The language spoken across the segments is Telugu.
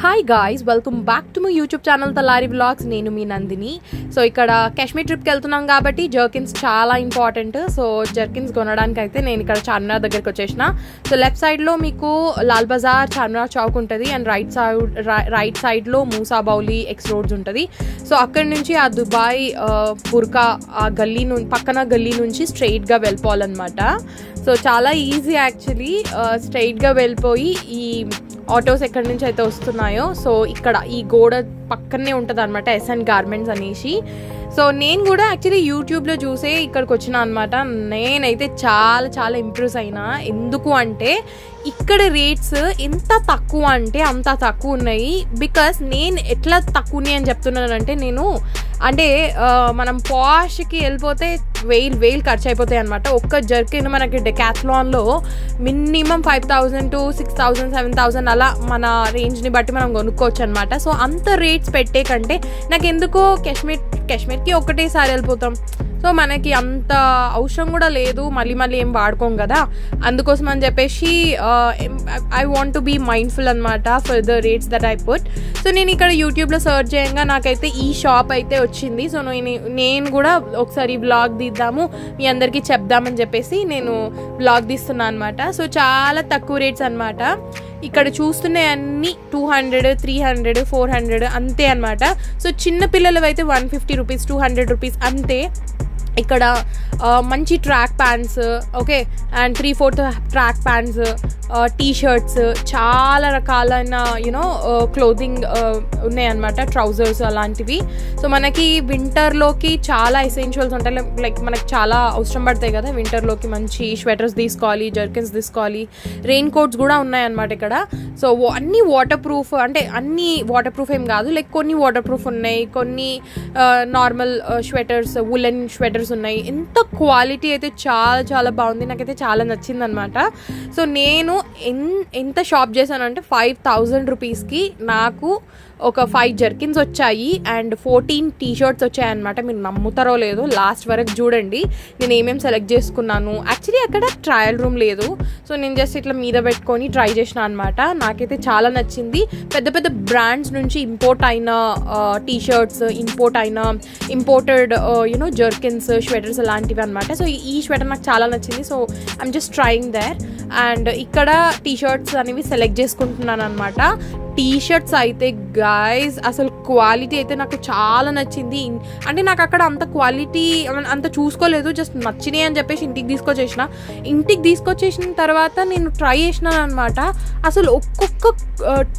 Hi guys, welcome back to my YouTube channel Talari vlogs. నేను మీ నందిని. సో ఇక్కడ కాశ్మీర్ ట్రిప్కి వెళ్తున్నాం కాబట్టి జర్కిన్స్ చాలా ఇంపార్టెంట్. సో జర్కిన్స్ కొనడానికి అయితే నేను ఇక్కడ చార్మినార్ దగ్గరికి వచ్చేసిన. సో లెఫ్ట్ సైడ్లో మీకు లాల్ బజార్, చార్మినార్ చౌక్ ఉంటుంది అండ్ రైట్ సైడ్లో మూసా బౌలి ఎక్స్ రోడ్స్ ఉంటుంది. సో అక్కడి నుంచి ఆ దుబాయ్ బుర్కా ఆ గల్లీ పక్కన గల్లీ నుంచి స్ట్రైట్గా వెళ్ళిపోవాలన్నమాట. సో చాలా ఈజీ యాక్చువల్లీ. స్ట్రైట్గా వెళ్ళిపోయి ఈ ఆటోస్ ఎక్కడి నుంచి అయితే వస్తున్నాయో సో ఇక్కడ ఈ గోడ పక్కనే ఉంటుంది అనమాట ఎస్ఎన్ గార్మెంట్స్ అనేసి. సో నేను కూడా యాక్చువల్లీ యూట్యూబ్లో చూసే ఇక్కడికి వచ్చిన అనమాట. నేనైతే చాలా చాలా ఇంప్రెస్ అయినా. ఎందుకు అంటే ఇక్కడ రేట్స్ ఎంత తక్కువ అంటే అంత తక్కువ ఉన్నాయి. బికాస్ నేను ఎట్లా తక్కువ ఉన్నాయి అని చెప్తున్నానంటే, నేను అంటే మనం పాష్కి వెళ్ళిపోతే వేలు ఖర్చు అయిపోతాయి అనమాట. ఒక్క జర్కిన్ మనకి డెకాథ్లాన్లో మినిమం 5,000 to 6,000 7,000 అలా మన రేంజ్ని బట్టి మనం కొనుక్కోవచ్చు అనమాట. సో అంత రేట్స్ పెట్టే కంటే నాకు ఎందుకో కాశ్మీర్కి ఒకటేసారి వెళ్ళిపోతాం. సో మనకి అంత అవసరం కూడా లేదు, మళ్ళీ ఏం వాడుకోం కదా. అందుకోసం అని చెప్పేసి I want to be mindful అనమాట for the rates that I put. So నేను ఇక్కడ యూట్యూబ్లో సర్చ్ చేయంగా నాకైతే ఈ షాప్ అయితే వచ్చింది. సో నేను కూడా ఒకసారి వ్లాగ్ తీద్దాము, మీ అందరికీ చెప్దామని చెప్పేసి నేను వ్లాగ్ తీస్తున్నాను అనమాట. సో చాలా తక్కువ రేట్స్ అనమాట. ఇక్కడ చూస్తున్నాయి అన్నీ 200, 300, 400 అంతే అనమాట. సో చిన్న పిల్లలు అయితే 150 రూపీస్, 200 రూపీస్ అంతే. ఇక్కడ మంచి track pants, okay, and 3/4 track pants, T-shirts, చాలా రకాలైన క్లోదింగ్ ఉన్నాయన్నమాట, ట్రౌజర్స్ అలాంటివి. సో మనకి వింటర్లోకి చాలా ఎసెన్షియల్స్ ఉంటాయి. లైక్ మనకి చాలా అవసరం పడతాయి కదా వింటర్లోకి. మంచి స్వెటర్స్ తీసుకోవాలి, జర్కిన్స్ తీసుకోవాలి, రెయిన్ కోట్స్ కూడా ఉన్నాయన్నమాట ఇక్కడ. సో అన్నీ వాటర్ ప్రూఫ్, అంటే అన్నీ వాటర్ ప్రూఫ్ ఏం కాదు, లైక్ కొన్ని వాటర్ ప్రూఫ్ ఉన్నాయి, కొన్ని నార్మల్ స్వెటర్స్, వులెన్ స్వెటర్స్ ఉన్నాయి. ఎంత క్వాలిటీ అయితే చాలా చాలా బాగుంది, నాకైతే చాలా నచ్చింది అనమాట. సో నేను ఎంత షాప్ చేశానంటే 5,000 రూపీస్కి నాకు ఒక 5 జర్కిన్స్ వచ్చాయి అండ్ 14 టీషర్ట్స్ వచ్చాయన్నమాట. మీరు నమ్ముతారో లేదో, లాస్ట్ వరకు చూడండి నేను ఏమేమి సెలెక్ట్ చేసుకున్నాను. యాక్చువల్లీ అక్కడ ట్రయల్ రూమ్ లేదు, సో నేను జస్ట్ ఇట్లా మీద పెట్టుకొని ట్రై చేసిన అనమాట. నాకైతే చాలా నచ్చింది. పెద్ద పెద్ద బ్రాండ్స్ నుంచి ఇంపోర్ట్ అయిన టీషర్ట్స్, ఇంపోర్టెడ్ జర్కిన్స్, స్వెటర్స్ అలాంటివి అనమాట. సో ఈ స్వెటర్ నాకు చాలా నచ్చింది. So I'm just trying there. And ఇక్కడ టీషర్ట్స్ అనేవి సెలెక్ట్ చేసుకుంటున్నాను అనమాట. టీషర్ట్స్ అయితే గాయ్స్ అసలు క్వాలిటీ అయితే నాకు చాలా నచ్చింది. అంటే నాకు అక్కడ అంత క్వాలిటీ అంత చూసుకోలేదు, జస్ట్ నచ్చినాయి అని చెప్పేసి ఇంటికి తీసుకొచ్చేసిన తర్వాత నేను ట్రై చేసినాను అనమాట. అసలు ఒక్కొక్క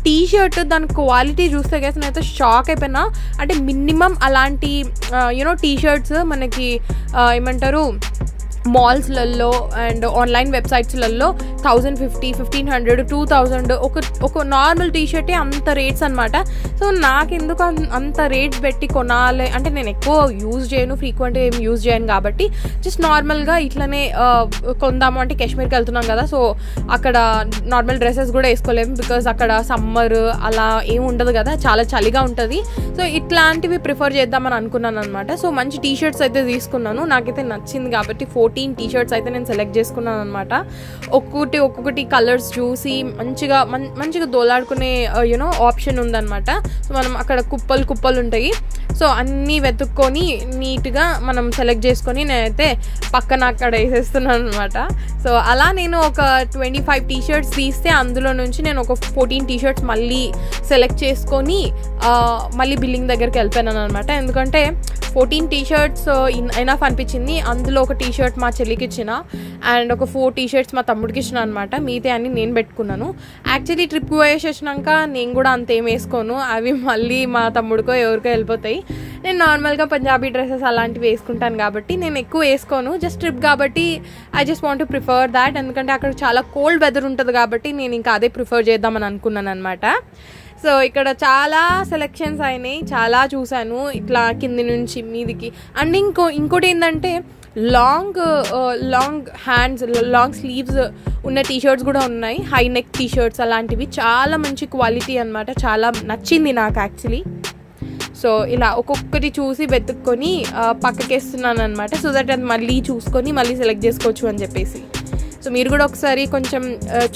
టీషర్ట్ దాని క్వాలిటీ చూస్తే గైస్ నేనైతే షాక్ అయిపోయినా. అంటే మినిమం అలాంటి టీషర్ట్స్ మనకి ఏమంటారు మాల్స్లలో అండ్ ఆన్లైన్ వెబ్సైట్స్లలో 1,050, 1,500, 2,000 ఒక నార్మల్ టీషర్టే అంత రేట్స్ అనమాట. సో నాకెందుకు అంత రేట్స్ పెట్టి కొనాలి అంటే, నేను ఎక్కువ యూజ్ చేయను, ఫ్రీక్వెంట్గా ఏం యూజ్ చేయను కాబట్టి జస్ట్ నార్మల్గా ఇట్లనే కొందాము. అంటే కాశ్మీర్కి వెళ్తున్నాం కదా, సో అక్కడ నార్మల్ డ్రెస్సెస్ కూడా వేసుకోలేము బికాజ్ అక్కడ సమ్మర్ అలా ఏం ఉండదు కదా, చాలా చలిగా ఉంటుంది. సో ఇట్లాంటివి ప్రిఫర్ చేద్దామని అనుకున్నాను అనమాట. సో మంచి టీషర్ట్స్ అయితే తీసుకున్నాను, నాకైతే నచ్చింది కాబట్టి 14 టీషర్ట్స్ అయితే నేను సెలెక్ట్ చేసుకున్నాను అనమాట. ఒక్కొక్కటి కలర్స్ చూసి మంచిగా దోలాడుకునే ఆప్షన్ ఉందన్నమాట. సో మనం అక్కడ కుప్పలు ఉంటాయి. సో అన్నీ వెతుక్కొని నీట్గా మనం సెలెక్ట్ చేసుకొని నేనైతే పక్కన అక్కడ వేసేస్తున్నాను అనమాట. సో అలా నేను ఒక 25 టీషర్ట్స్ తీస్తే అందులో నుంచి నేను ఒక 14 టీషర్ట్స్ మళ్ళీ సెలెక్ట్ చేసుకొని మళ్ళీ బిల్లింగ్ దగ్గరికి వెళ్ళిపోయాను అనమాట. ఎందుకంటే 14 టీషర్ట్స్ ఎనఫ్ అనిపించింది. అందులో ఒక టీషర్ట్ మా చెల్లికి ఇచ్చిన అండ్ ఒక 4 టీషర్ట్స్ మా తమ్ముడికి ఇచ్చిన అనమాట. మిగతా అన్ని నేను పెట్టుకున్నాను. యాక్చువల్లీ ట్రిప్కి పోయేసేసినాక నేను కూడా అంతేం వేసుకోను, అవి మళ్ళీ మా తమ్ముడికో ఎవరికో వెళ్ళిపోతాయి. నేను నార్మల్గా పంజాబీ డ్రెస్సెస్ అలాంటివి వేసుకుంటాను కాబట్టి నేను ఎక్కువ వేసుకోను. జస్ట్ ట్రిప్ కాబట్టి I just want to prefer that. ఎందుకంటే అక్కడ చాలా కోల్డ్ వెదర్ ఉంటుంది కాబట్టి నేను ఇంకా అదే ప్రిఫర్ చేద్దామని అనుకున్నాను అనమాట. సో ఇక్కడ చాలా సెలెక్షన్స్ అయినాయి, చాలా చూశాను ఇట్లా కింది నుంచి మీదికి. అండ్ ఇంకోటి ఏంటంటే లాంగ్ హ్యాండ్స్, లాంగ్ స్లీవ్స్ ఉన్న టీషర్ట్స్ కూడా ఉన్నాయి, హై నెక్ టీషర్ట్స్ అలాంటివి. చాలా మంచి క్వాలిటీ అనమాట, చాలా నచ్చింది నాకు యాక్చువల్లీ. సో ఇలా ఒక్కొక్కటి చూసి వెతుక్కొని పక్కకేస్తున్నాను అనమాట. సో దట్ అది మళ్ళీ చూసుకొని మళ్ళీ సెలెక్ట్ చేసుకోవచ్చు అని చెప్పేసి. సో మీరు కూడా ఒకసారి కొంచెం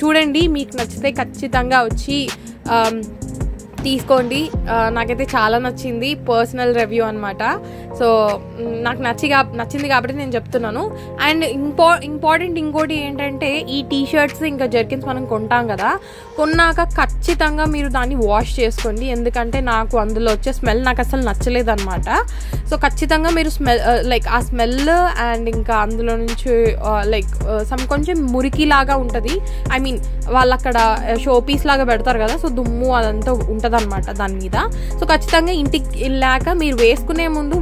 చూడండి, మీకు నచ్చితే ఖచ్చితంగా వచ్చి తీసుకోండి. నాకైతే చాలా నచ్చింది, పర్సనల్ రివ్యూ అనమాట. సో నాకు నచ్చింది కాబట్టి నేను చెప్తున్నాను. అండ్ ఇంపార్టెంట్ ఇంకోటి ఏంటంటే ఈ టీషర్ట్స్ ఇంకా జర్కిన్స్ మనం కొంటాం కదా, కొన్నాక ఖచ్చితంగా మీరు దాన్ని వాష్ చేసుకోండి. ఎందుకంటే నాకు అందులో వచ్చే స్మెల్ నాకు అసలు నచ్చలేదు అనమాట. సో ఖచ్చితంగా మీరు లైక్ ఆ స్మెల్ అండ్ ఇంకా అందులో నుంచి లైక్ కొంచెం మురికిలాగా ఉంటుంది. ఐ మీన్ వాళ్ళు అక్కడ షో పీస్ లాగా పెడతారు కదా, సో దుమ్ము అదంతా ఉంటుంది అనమాట దాని మీద. సో ఖచ్చితంగా ఇంటికి వెళ్ళాక మీరు వేసుకునే ముందు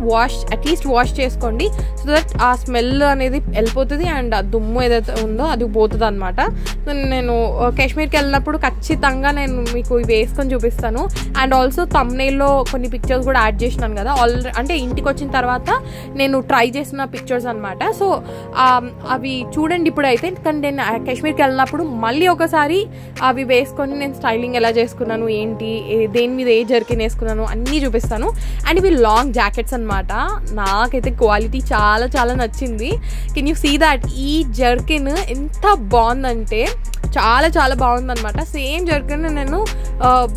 అట్లీస్ట్ వాష్ చేసుకోండి. సో దట్ ఆ స్మెల్ అనేది వెళ్ళిపోతుంది అండ్ ఆ దుమ్ము ఏదైతే ఉందో అది పోతుంది అనమాట. సో నేను కాశ్మీర్కి వెళ్ళినప్పుడు ఖచ్చితంగా నేను మీకు ఇవి వేసుకొని చూపిస్తాను. అండ్ ఆల్సో థంబ్నెయిల్లో కొన్ని పిక్చర్స్ కూడా యాడ్ చేసినాను కదా, అంటే ఇంటికి వచ్చిన తర్వాత నేను ట్రై చేసిన పిక్చర్స్ అనమాట. సో అవి చూడండి ఇప్పుడైతే. కానీ నేను కాశ్మీర్కి వెళ్ళినప్పుడు మళ్ళీ ఒకసారి అవి వేసుకొని నేను స్టైలింగ్ ఎలా చేసుకున్నాను, ఏంటి, దేని మీద ఏ జర్కిన్ వేసుకున్నాను అన్నీ చూపిస్తాను. అండ్ ఇవి లాంగ్ జాకెట్స్ అనమాట. నాకైతే క్వాలిటీ చాలా చాలా నచ్చింది. Can you see that? ఈ జర్కిన్ ఎంత బాగుందంటే చాలా చాలా బాగుందనమాట. సేమ్ జర్కిన్ నేను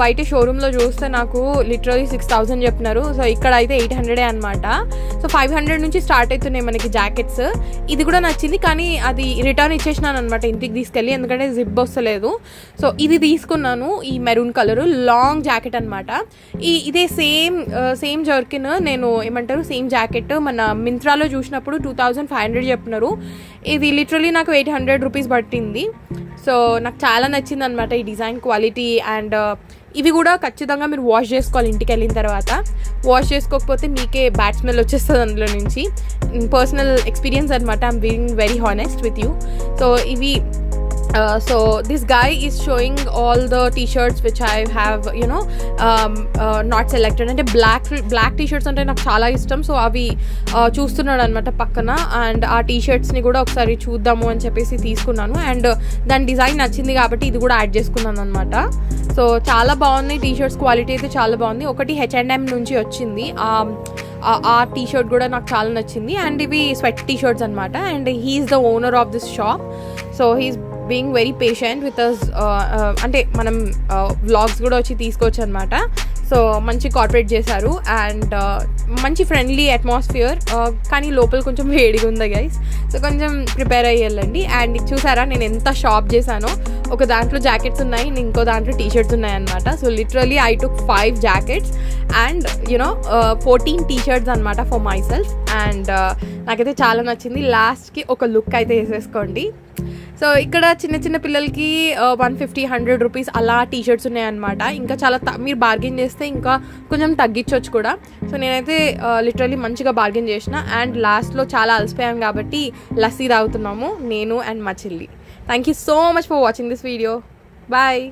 బయట షోరూంలో చూస్తే నాకు లిటరలీ 6,000 చెప్పినారు. సో ఇక్కడ అయితే 800 అనమాట. సో 500 నుంచి స్టార్ట్ అవుతున్నాయి మనకి జాకెట్స్. ఇది కూడా నచ్చింది, కానీ అది రిటర్న్ ఇచ్చేసినాను అనమాట ఇంటికి తీసుకెళ్ళి, ఎందుకంటే జిప్ వస్తలేదు. సో ఇది తీసుకున్నాను, ఈ మెరూన్ కలర్ లాంగ్ జాకెట్ అనమాట. ఇదే సేమ్ జర్కిన్ నేను ఏమంటారు సేమ్ జాకెట్ మన మింత్రాలో చూసినప్పుడు 2,500 చెప్పినారు. ఇది లిటరలీ నాకు 800 రూపీస్ పట్టింది. సో నాకు చాలా నచ్చింది అనమాట ఈ డిజైన్, క్వాలిటీ. అండ్ ఇవి కూడా ఖచ్చితంగా మీరు వాష్ చేసుకోవాలి ఇంటికి వెళ్ళిన తర్వాత. వాష్ చేసుకోకపోతే మీకే బ్యాడ్ స్మెల్ వచ్చేస్తుంది అందులో నుంచి. పర్సనల్ ఎక్స్పీరియన్స్ అనమాట. I'm being very honest with you. So ఇవి so this guy is showing all the t-shirts which I have not selected. అంటే బ్లాక్ టీ-షర్ట్స్ అంటే నాకు చాలా ఇష్టం. సో అవి చూస్తున్నాడు అనమాట పక్కన. అండ్ ఆ టీషర్ట్స్ని కూడా ఒకసారి చూద్దాము అని చెప్పేసి తీసుకున్నాను. అండ్ దాని డిజైన్ నచ్చింది కాబట్టి ఇది కూడా యాడ్ చేసుకున్నాను అనమాట. సో చాలా బాగున్నాయి టీషర్ట్స్, క్వాలిటీ అయితే చాలా బాగుంది. ఒకటి H&M నుంచి వచ్చింది, ఆ టీషర్ట్ కూడా నాకు చాలా నచ్చింది. అండ్ ఇవి స్వెట్ టీషర్ట్స్ అనమాట. And he's the owner of this shop. So he's being very patient with us. అంటే మనం వ్లాగ్స్ కూడా వచ్చి తీసుకోవచ్చు అనమాట. సో మంచి కార్పొరేట్ చేశారు అండ్ మంచి ఫ్రెండ్లీ అట్మాస్ఫియర్. కానీ లోపల కొంచెం వేడిగా ఉంది గైస్. సో కొంచెం ప్రిపేర్ అయ్యి వెళ్ళండి. అండ్ చూసారా నేను ఎంత షాప్ చేశానో. ఒక దాంట్లో జాకెట్స్ ఉన్నాయి, ఇంకో దాంట్లో టీషర్ట్స్ ఉన్నాయి అనమాట. So literally I took 5 jackets and 14 T-shirts అనమాట ఫర్ మై సెల్ఫ్. అండ్ నాకైతే చాలా నచ్చింది. లాస్ట్కి ఒక లుక్ అయితే వేసేసుకోండి. సో ఇక్కడ చిన్న చిన్న పిల్లలకి 150-100 రూపీస్ అలా టీషర్ట్స్ ఉన్నాయన్నమాట. ఇంకా చాలా మీరు బార్గెన్ చేస్తే ఇంకా కొంచెం తగ్గించవచ్చు కూడా. సో నేనైతే లిటరలీ మంచిగా బార్గెన్ చేసిన. అండ్ లాస్ట్లో చాలా అలసిపోయాం కాబట్టి లస్సీ తాగుతున్నాము నేను అండ్ మా చెల్లి. Thank you so much for watching this video. Bye.